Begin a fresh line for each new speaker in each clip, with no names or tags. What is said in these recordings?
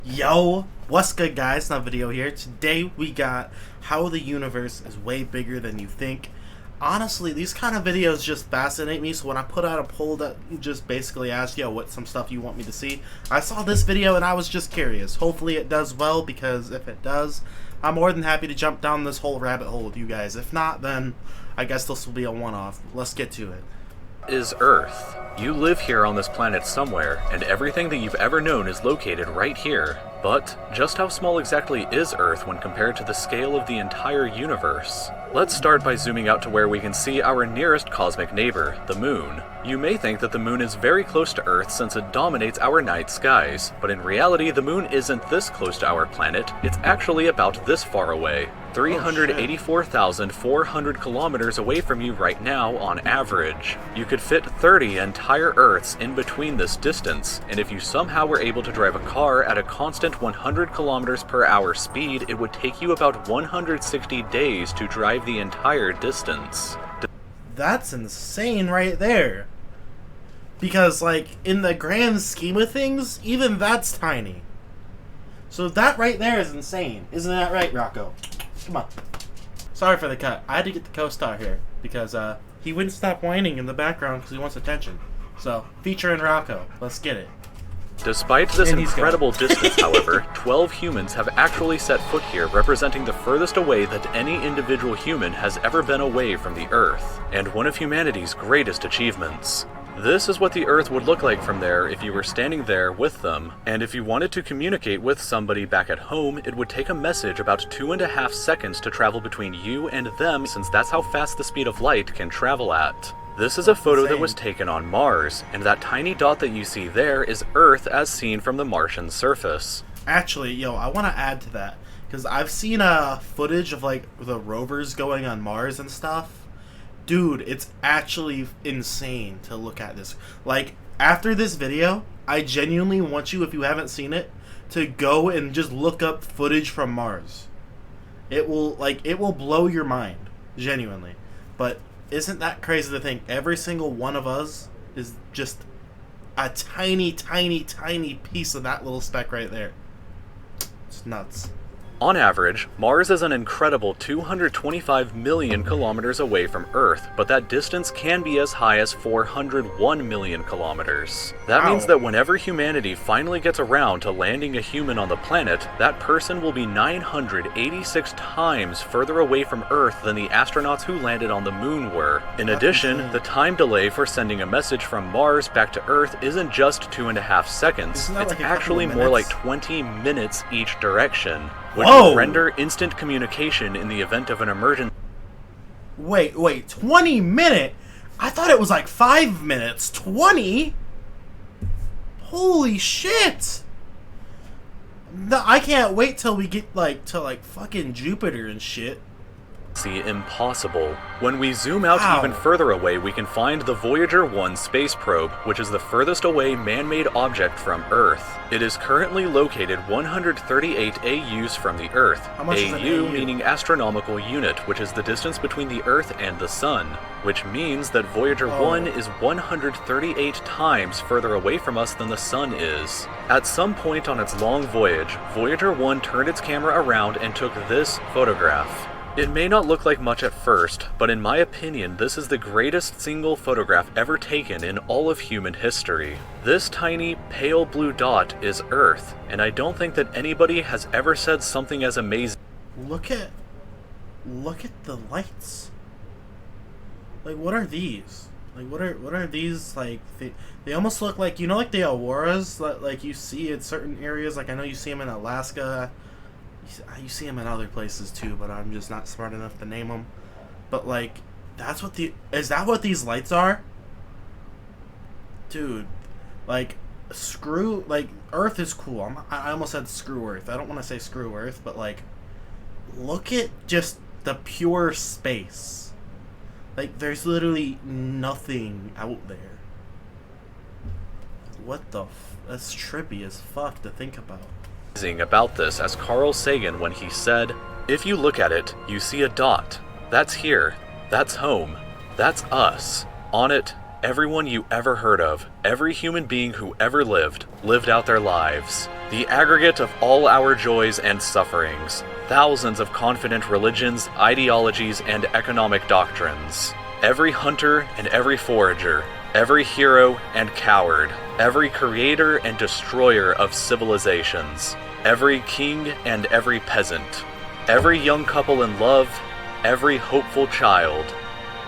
Yo, what's good guys? Another video here. Today we got how the universe is way bigger than you think. Honestly, these kind of videos just fascinate me, so when I put out a poll that just basically asks, yo, what some stuff you want me to see, I saw this video and I was just curious. Hopefully it does well, because if it does, I'm more than happy to jump down this whole rabbit hole with you guys. If not, then I guess this will be a one-off. Let's get to it.
Is Earth. You live here on this planet somewhere, and everything that you've ever known is located right here. But just how small exactly is Earth when compared to the scale of the entire universe? Let's start by zooming out to where we can see our nearest cosmic neighbor, the Moon. You may think that the Moon is very close to Earth since it dominates our night skies, but in reality the Moon isn't this close to our planet, it's actually about this far away. 384,400 kilometers away from you right now on average. You could fit 30 entire Earths in between this distance, and if you somehow were able to drive a car at a constant 100 kilometers per hour speed, it would take you about 160 days to drive the entire distance.
That's insane right there. Because, like, in the grand scheme of things, even that's tiny. So that right there is insane. Isn't that right, Rocco? Come on. Sorry for the cut. I had to get the co-star here because he wouldn't stop whining in the background because he wants attention. So, featuring Rocco. Let's get it.
Despite this incredible distance, however, 12 humans have actually set foot here, representing the furthest away that any individual human has ever been away from the Earth, and one of humanity's greatest achievements. This is what the Earth would look like from there if you were standing there with them, and if you wanted to communicate with somebody back at home, it would take a message about 2.5 seconds to travel between you and them, since that's how fast the speed of light can travel at. This is a photo that was taken on Mars, and that tiny dot that you see there is Earth as seen from the Martian surface.
Actually, yo, I want to add to that, because I've seen footage of, like, the rovers going on Mars and stuff. Dude, it's actually insane to look at this. Like, after this video, I genuinely want you, if you haven't seen it, to go and just look up footage from Mars. It will blow your mind, genuinely. But isn't that crazy to think every single one of us is just a tiny, tiny, tiny piece of that little speck right there? It's nuts.
On average, Mars is an incredible 225 million kilometers away from Earth, but that distance can be as high as 401 million kilometers. That means that whenever humanity finally gets around to landing a human on the planet, that person will be 986 times further away from Earth than the astronauts who landed on the Moon were. In addition, the time delay for sending a message from Mars back to Earth isn't just 2.5 seconds, it's actually more like 20 minutes each direction, which would render instant communication in the event of an emergency.
Wait, 20 minutes? I thought it was like 5 minutes. 20? Holy shit! No, I can't wait till we get to fucking Jupiter and shit.
Impossible. When we zoom out even further away, we can find the Voyager 1 space probe, which is the furthest away man-made object from Earth. It is currently located 138 AUs from the Earth. AU meaning astronomical unit, which is the distance between the Earth and the Sun, which means that Voyager 1 is 138 times further away from us than the Sun is. At some point on its long voyage, Voyager 1 turned its camera around and took this photograph. It may not look like much at first, but in my opinion, this is the greatest single photograph ever taken in all of human history. This tiny, pale blue dot is Earth, and I don't think that anybody has ever said something as amazing.
Look at the lights. Like, what are these? Like, what are these, like, they almost look like, you know, like the auroras that, like, you see in certain areas. Like, I know you see them in Alaska. You see them in other places too, but I'm just not smart enough to name them. But, like, is that what these lights are? Dude, like, Earth is cool. I almost said screw Earth. I don't want to say screw Earth, but, like, look at just the pure space. Like, there's literally nothing out there. What the that's trippy as fuck to think about.
About this as Carl Sagan when he said, "If you look at it, you see a dot. That's here. That's home. That's us. On it, everyone you ever heard of, every human being who ever lived out their lives. the aggregate of all our joys and sufferings, thousands of confident religions, ideologies, and economic doctrines. Every hunter and every forager, every hero and coward, every creator and destroyer of civilizations, every king and every peasant, every young couple in love, every hopeful child,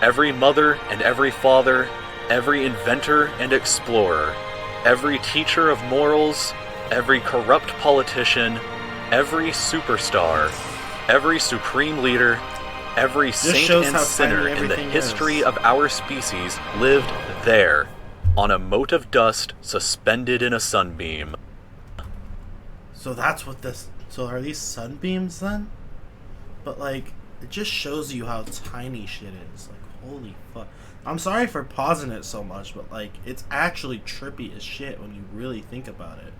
every mother and every father, every inventor and explorer, every teacher of morals, every corrupt politician, every superstar, every supreme leader, every saint and sinner in the history of our species lived there, on a mote of dust suspended in a sunbeam.
So that's what this... So are these sunbeams then? But like, it just shows you how tiny shit is. Like, holy fuck. I'm sorry for pausing it so much, but like, it's actually trippy as shit when you really think about it.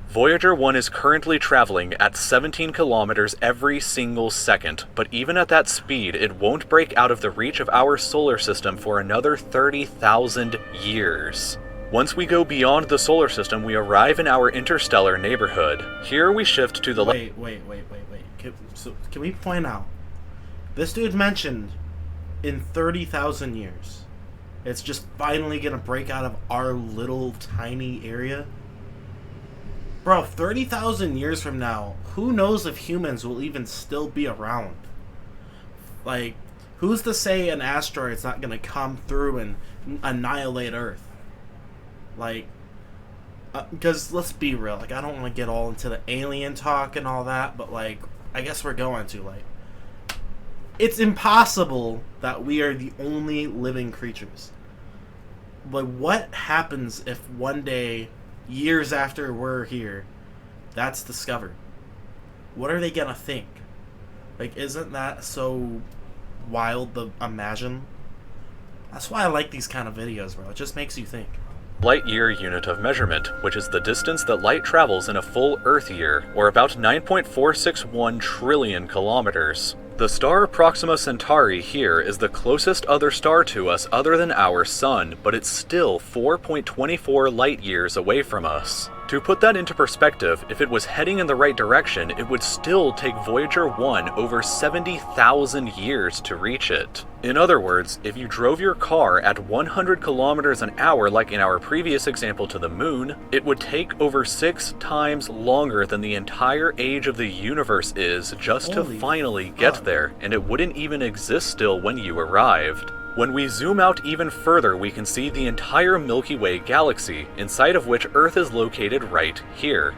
Voyager 1 is currently traveling at 17 kilometers every single second, but even at that speed, it won't break out of the reach of our solar system for another 30,000 years. Once we go beyond the solar system, we arrive in our interstellar neighborhood. Here we shift to the...
Wait. Can we point out, this dude mentioned in 30,000 years, it's just finally gonna break out of our little tiny area? Bro, 30,000 years from now, who knows if humans will even still be around? Like, who's to say an asteroid's not gonna come through and annihilate Earth? Like, because let's be real, like, I don't want to get all into the alien talk and all that, but like, I guess we're going to, like, it's impossible that we are the only living creatures. But what happens if one day, years after we're here, that's discovered? What are they gonna think? Like, isn't that so wild to imagine? That's why I like these kind of videos, bro. It just makes you think.
Light year unit of measurement, which is the distance that light travels in a full Earth year, or about 9.461 trillion kilometers. The star Proxima Centauri here is the closest other star to us other than our Sun, but it's still 4.24 light years away from us. To put that into perspective, if it was heading in the right direction, it would still take Voyager 1 over 70,000 years to reach it. In other words, if you drove your car at 100 kilometers an hour like in our previous example to the moon, it would take over 6 times longer than the entire age of the universe is just to finally get there, and it wouldn't even exist still when you arrived. When we zoom out even further, we can see the entire Milky Way galaxy, inside of which Earth is located right here.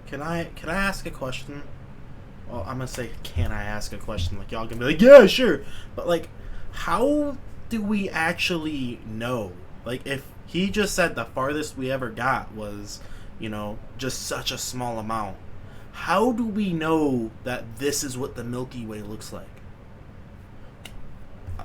Can I ask a question? Well, I'm gonna say, can I ask a question? Like, y'all can be like, yeah, sure. But like, how do we actually know? Like, if he just said the farthest we ever got was, you know, just such a small amount, how do we know that this is what the Milky Way looks like?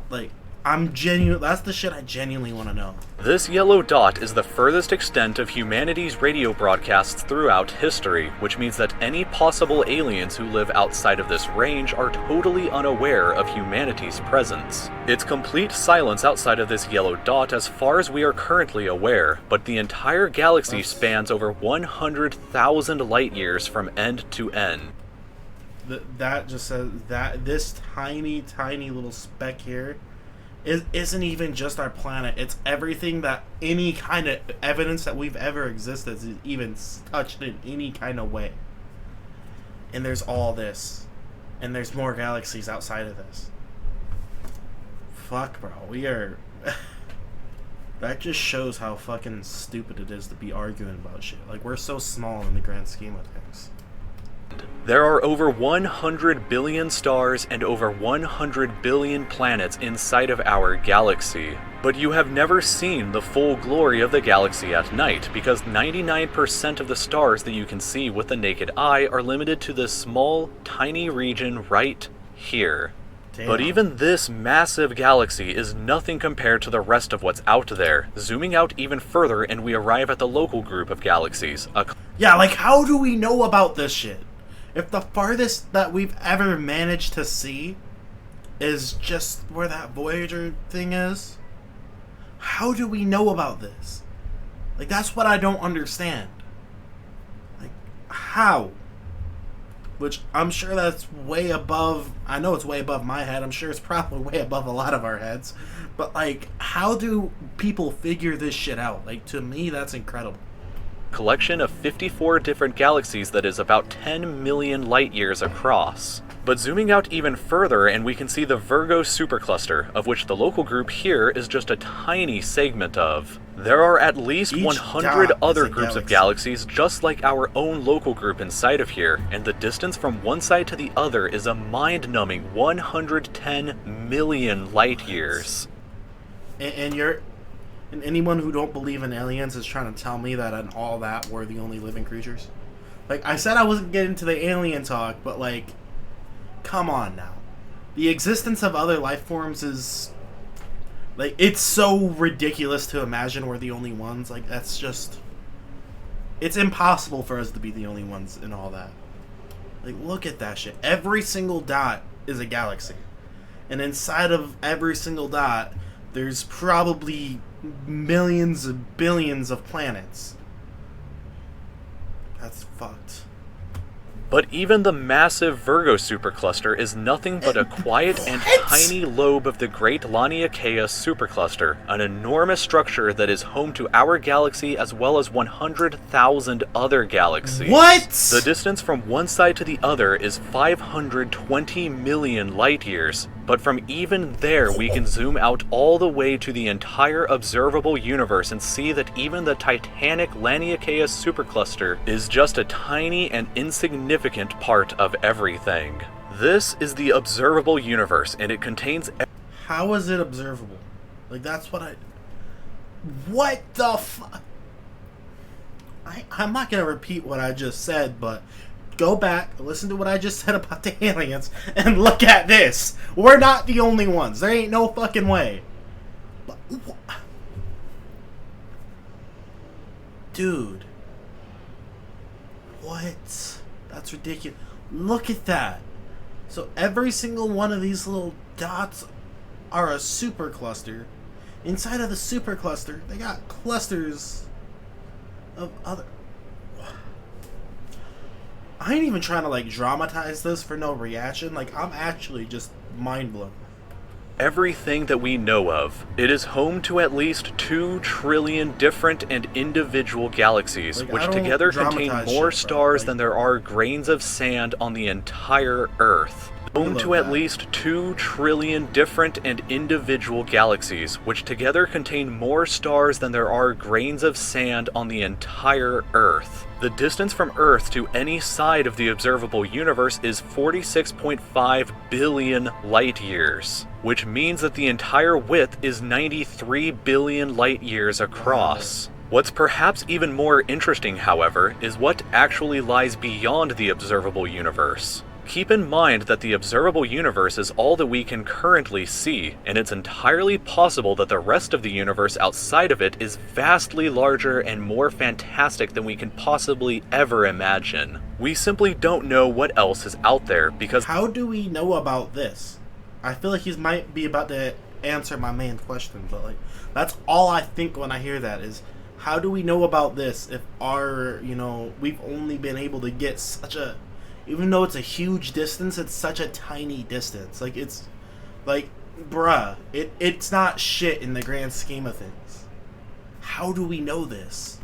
Like, that's the shit I genuinely want to know.
This yellow dot is the furthest extent of humanity's radio broadcasts throughout history, which means that any possible aliens who live outside of this range are totally unaware of humanity's presence. It's complete silence outside of this yellow dot as far as we are currently aware, but the entire galaxy spans over 100,000 light years from end to end.
That just says that this tiny little speck here isn't even just our planet. It's everything that any kind of evidence that we've ever existed is even touched in any kind of way. And there's all this. And there's more galaxies outside of this. Fuck, bro. We are... That just shows how fucking stupid it is to be arguing about shit. Like, we're so small in the grand scheme of things.
There are over 100 billion stars and over 100 billion planets inside of our galaxy. But you have never seen the full glory of the galaxy at night, because 99% of the stars that you can see with the naked eye are limited to this small, tiny region right here. Damn. But even this massive galaxy is nothing compared to the rest of what's out there. Zooming out even further and we arrive at the local group of galaxies.
Yeah, like, how do we know about this shit? If the farthest that we've ever managed to see is just where that Voyager thing is, how do we know about this? Like, that's what I don't understand. Like, how? Which I'm sure that's way above. I know it's way above my head. I'm sure it's probably way above a lot of our heads. But like, how do people figure this shit out? Like, to me, that's incredible.
Collection of 54 different galaxies that is about 10 million light years across. But zooming out even further, and we can see the Virgo supercluster, of which the local group here is just a tiny segment of. There are at least 100 other groups of galaxies just like our own local group inside of here, and the distance from one side to the other is a mind-numbing 110 million light years.
And anyone who don't believe in aliens is trying to tell me that in all that we're the only living creatures? Like, I said I wasn't getting to the alien talk, but like, come on now. The existence of other life forms is... like, it's so ridiculous to imagine we're the only ones. Like, that's just... it's impossible for us to be the only ones in all that. Like, look at that shit. Every single dot is a galaxy. And inside of every single dot, there's probably millions and billions of planets. That's fucked.
But even the massive Virgo supercluster is nothing but a quiet and tiny lobe of the Great Laniakea supercluster, an enormous structure that is home to our galaxy as well as 100,000 other galaxies.
What?
The distance from one side to the other is 520 million light years, but from even there we can zoom out all the way to the entire observable universe and see that even the titanic Laniakea supercluster is just a tiny and insignificant part of everything. This is the observable universe, and it contains...
How is it observable? Like, that's what I... What the fuck? I'm not gonna repeat what I just said, but go back, listen to what I just said about the aliens, and look at this. We're not the only ones. There ain't no fucking way. But, dude. What? That's ridiculous. Look at that. So every single one of these little dots are a supercluster. Inside of the supercluster, they got clusters of other... I ain't even trying to like dramatize this for no reaction. Like, I'm actually just mind blown.
Everything that we know of. It is home to at least 2 trillion different and individual galaxies,
Like,
which together contain more
shit,
stars
like,
than there are grains of sand on the entire Earth. Home to at least 2 trillion different and individual galaxies, which together contain more stars than there are grains of sand on the entire Earth. The distance from Earth to any side of the observable universe is 46.5 billion light years, which means that the entire width is 93 billion light years across. What's perhaps even more interesting, however, is what actually lies beyond the observable universe. Keep in mind that the observable universe is all that we can currently see, and it's entirely possible that the rest of the universe outside of it is vastly larger and more fantastic than we can possibly ever imagine. We simply don't know what else is out there because...
How do we know about this? I feel like he might be about to answer my main question, but like, that's all I think when I hear that is, how do we know about this if our, we've only been able to get such a... Even though it's a huge distance, it's such a tiny distance. Like, it's... like, bruh. It's not shit in the grand scheme of things. How do we know this?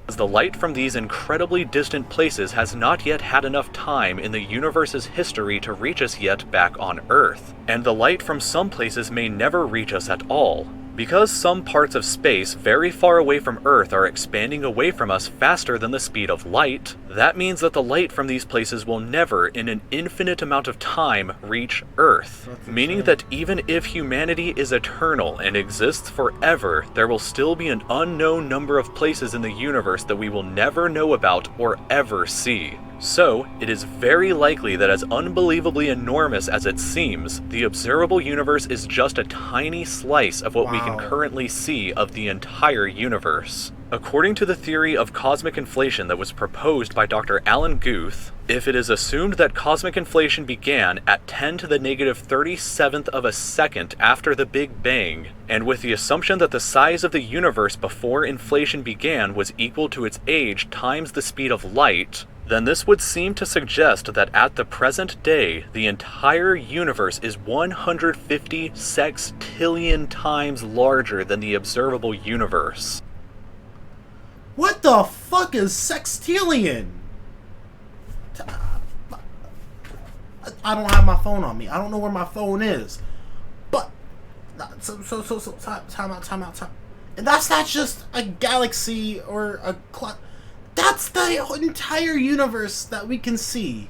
As the light from these incredibly distant places has not yet had enough time in the universe's history to reach us yet back on Earth. And the light from some places may never reach us at all. Because some parts of space very far away from Earth are expanding away from us faster than the speed of light, that means that the light from these places will never, in an infinite amount of time, reach Earth. Meaning that even if humanity is eternal and exists forever, there will still be an unknown number of places in the universe that we will never know about or ever see. So, it is very likely that as unbelievably enormous as it seems, the observable universe is just a tiny slice of what we can currently see of the entire universe. According to the theory of cosmic inflation that was proposed by Dr. Alan Guth, If it is assumed that cosmic inflation began at 10 to the negative 37th of a second after the Big Bang, and with the assumption that the size of the universe before inflation began was equal to its age times the speed of light, then this would seem to suggest that at the present day, the entire universe is 150 sextillion times larger than the observable universe.
What the fuck is sextillion? I don't have my phone on me. I don't know where my phone is. But time out. And that's not just a galaxy or a clock. That's the entire universe that we can see.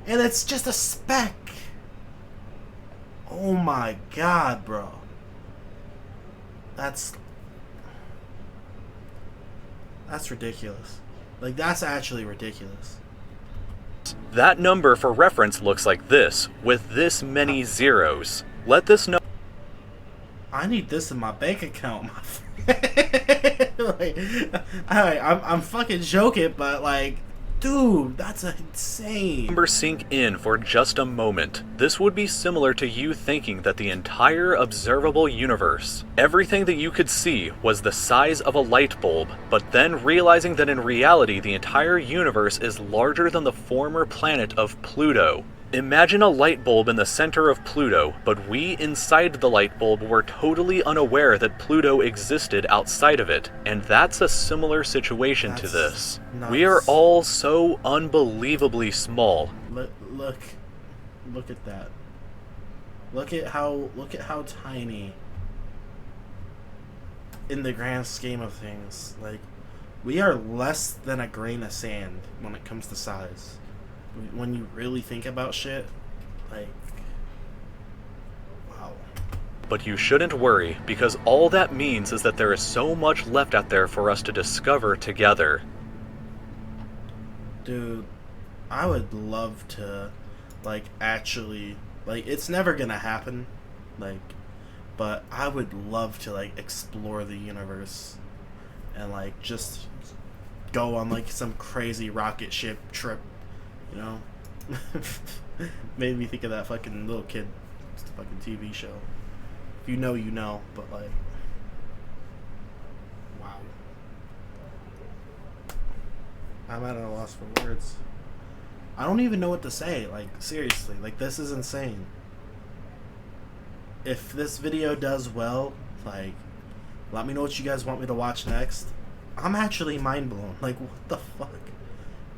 And it's just a speck. Oh my god, bro. That's ridiculous. Like, that's actually ridiculous.
That number for reference looks like this, with this many zeros. Let this know.
I need this in my bank account, my friend. Like, I'm fucking joking, but like, dude, that's insane.
Number sink in for just a moment. This would be similar to you thinking that the entire observable universe, everything that you could see, was the size of a light bulb, but then realizing that in reality the entire universe is larger than the former planet of Pluto. Imagine a light bulb in the center of Pluto, but we inside the light bulb were totally unaware that Pluto existed outside of it, and that's a similar situation to this.
Nuts.
We are all so unbelievably small.
Look at that. Look at how tiny in the grand scheme of things. Like, we are less than a grain of sand when it comes to size. When you really think about shit, like, wow.
But you shouldn't worry, because all that means is that there is so much left out there for us to discover together.
Dude, I would love to, like, actually, like, it's never gonna happen, like, but I would love to, like, explore the universe and, like, just go on, like, some crazy rocket ship trip. You know? Made me think of that fucking little kid fucking TV show. If you know, you know, but like, wow. I'm at a loss for words. I don't even know what to say, like, seriously, like, this is insane. If this video does well, like, let me know what you guys want me to watch next. I'm actually mind blown. Like, what the fuck?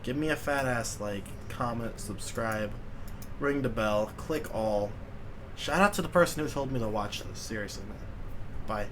Give me a fat ass like, comment, subscribe, ring the bell, click all. Shout out to the person who told me to watch this. Seriously, man. Bye.